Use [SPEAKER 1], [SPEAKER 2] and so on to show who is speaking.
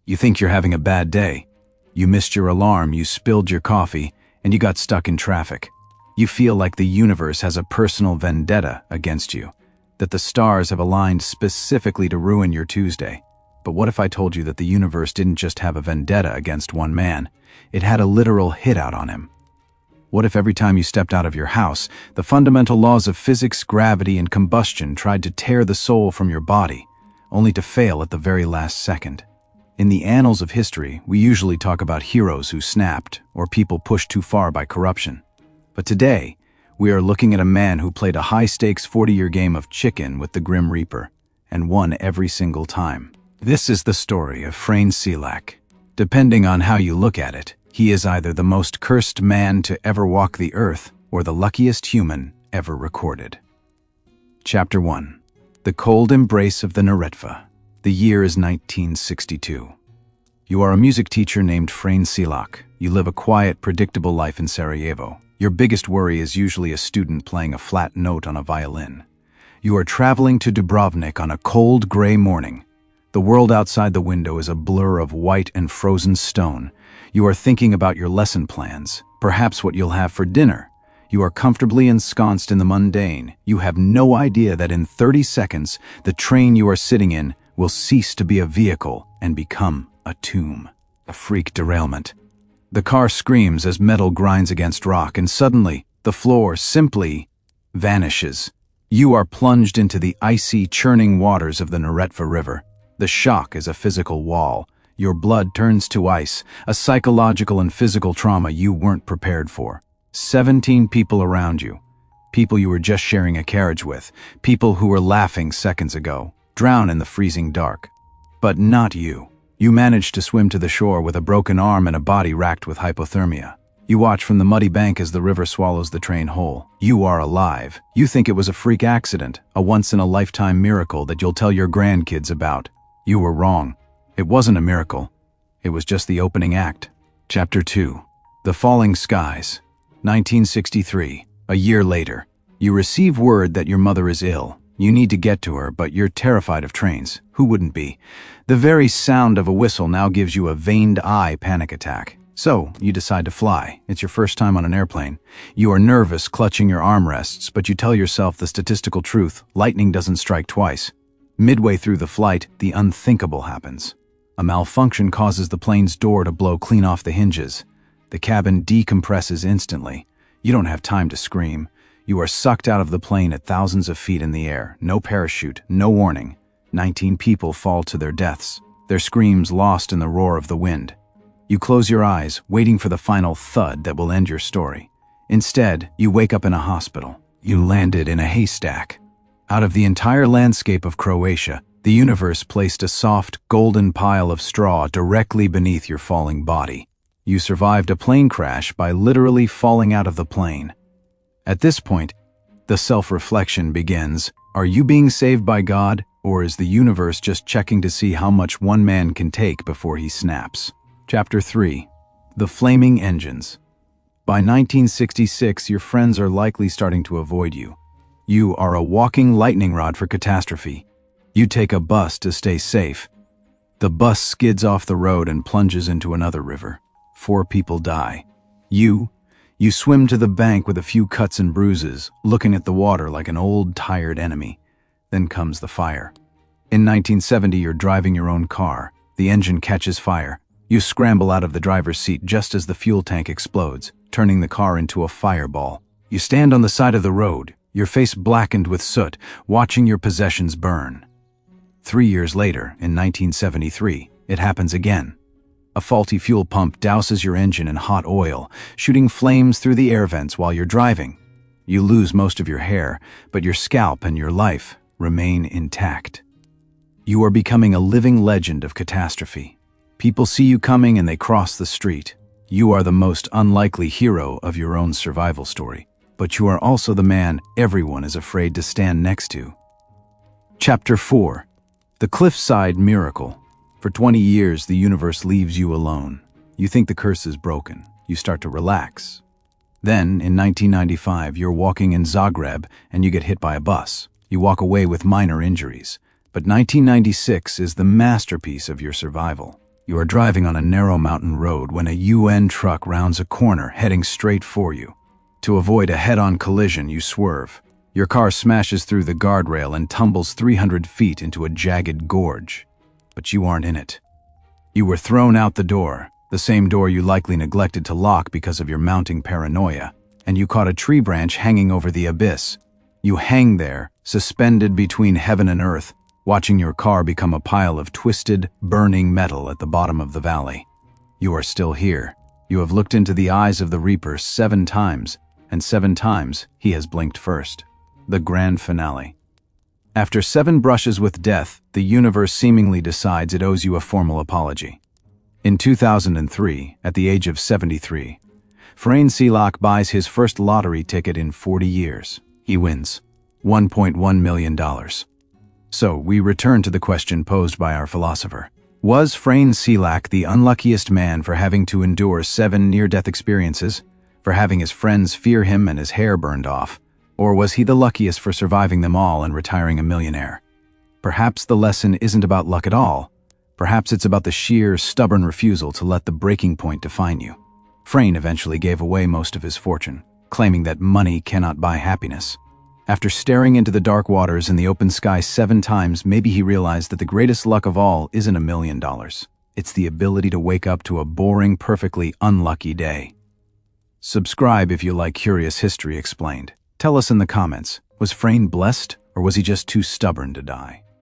[SPEAKER 1] You think you're having a bad day. You missed your alarm, you spilled your coffee, and you got stuck in traffic. You feel like the universe has a personal vendetta against you, that the stars have aligned specifically to ruin your Tuesday. But what if I told you that the universe didn't just have a vendetta against one man, it had a literal hit out on him? What if every time you stepped out of your house, the fundamental laws of physics, gravity, and combustion tried to tear the soul from your body, only to fail at the very last second? In the annals of history, we usually talk about heroes who snapped, or people pushed too far by corruption. But today, we are looking at a man who played a high-stakes 40-year game of chicken with the Grim Reaper, and won every single time. This is the story of Frane Selak. Depending on how you look at it, he is either the most cursed man to ever walk the earth, or the luckiest human ever recorded. Chapter 1. The Cold Embrace of the Neretva. The year is 1962. You are a music teacher named Frane Selak. You live a quiet, predictable life in Sarajevo. Your biggest worry is usually a student playing a flat note on a violin. You are traveling to Dubrovnik on a cold, gray morning. The world outside the window is a blur of white and frozen stone. You are thinking about your lesson plans, perhaps what you'll have for dinner. You are comfortably ensconced in the mundane. You have no idea that in 30 seconds, the train you are sitting in will cease to be a vehicle and become a tomb. A freak derailment. The car screams as metal grinds against rock, and suddenly, the floor simply vanishes. You are plunged into the icy, churning waters of the Neretva River. The shock is a physical wall. Your blood turns to ice, a psychological and physical trauma you weren't prepared for. 17 people around you. People you were just sharing a carriage with. People who were laughing seconds ago. Drown in the freezing dark. But not you. You managed to swim to the shore with a broken arm and a body racked with hypothermia. You watch from the muddy bank as the river swallows the train whole. You are alive. You think it was a freak accident, a once-in-a-lifetime miracle that you'll tell your grandkids about. You were wrong. It wasn't a miracle. It was just the opening act. Chapter 2. The Falling Skies. 1963. A year later. You receive word that your mother is ill. You need to get to her, but you're terrified of trains. Who wouldn't be? The very sound of a whistle now gives you a veined eye panic attack. So, you decide to fly. It's your first time on an airplane. You are nervous, clutching your armrests, but you tell yourself the statistical truth: lightning doesn't strike twice. Midway through the flight, the unthinkable happens. A malfunction causes the plane's door to blow clean off the hinges. The cabin decompresses instantly. You don't have time to scream. You are sucked out of the plane at thousands of feet in the air. No parachute, no warning. 19 people fall to their deaths, their screams lost in the roar of the wind. You close your eyes, waiting for the final thud that will end your story. Instead, you wake up in a hospital. You landed in a haystack. Out of the entire landscape of Croatia, the universe placed a soft, golden pile of straw directly beneath your falling body. You survived a plane crash by literally falling out of the plane. At this point, the self-reflection begins. Are you being saved by God, or is the universe just checking to see how much one man can take before he snaps? Chapter 3. The Flaming Engines. By 1966, your friends are likely starting to avoid you. You are a walking lightning rod for catastrophe. You take a bus to stay safe. The bus skids off the road and plunges into another river. 4 people die. You swim to the bank with a few cuts and bruises, looking at the water like an old, tired enemy. Then comes the fire. In 1970, you're driving your own car. The engine catches fire. You scramble out of the driver's seat just as the fuel tank explodes, turning the car into a fireball. You stand on the side of the road, your face blackened with soot, watching your possessions burn. 3 years later, in 1973, it happens again. A faulty fuel pump douses your engine in hot oil, shooting flames through the air vents while you're driving. You lose most of your hair, but your scalp and your life remain intact. You are becoming a living legend of catastrophe. People see you coming and they cross the street. You are the most unlikely hero of your own survival story, but you are also the man everyone is afraid to stand next to. Chapter 4. The Cliffside Miracle. For 20 years, the universe leaves you alone. You think the curse is broken. You start to relax. Then, in 1995, you're walking in Zagreb and you get hit by a bus. You walk away with minor injuries. But 1996 is the masterpiece of your survival. You are driving on a narrow mountain road when a UN truck rounds a corner, heading straight for you. To avoid a head-on collision, you swerve. Your car smashes through the guardrail and tumbles 300 feet into a jagged gorge. But you aren't in it. You were thrown out the door, the same door you likely neglected to lock because of your mounting paranoia, and you caught a tree branch hanging over the abyss. You hang there, suspended between heaven and earth, watching your car become a pile of twisted, burning metal at the bottom of the valley. You are still here. You have looked into the eyes of the Reaper 7 times, and 7 times he has blinked first. The grand finale. After 7 brushes with death, the universe seemingly decides it owes you a formal apology. In 2003, at the age of 73, Frane Selak buys his first lottery ticket in 40 years. He wins $1.1 million. So, we return to the question posed by our philosopher. Was Frane Selak the unluckiest man for having to endure 7 near-death experiences, for having his friends fear him and his hair burned off, or was he the luckiest for surviving them all and retiring a millionaire? Perhaps the lesson isn't about luck at all. Perhaps it's about the sheer, stubborn refusal to let the breaking point define you. Frane eventually gave away most of his fortune, claiming that money cannot buy happiness. After staring into the dark waters in the open sky 7 times, maybe he realized that the greatest luck of all isn't $1 million. It's the ability to wake up to a boring, perfectly unlucky day. Subscribe if you like Curious History Explained. Tell us in the comments, was Frane blessed, or was he just too stubborn to die?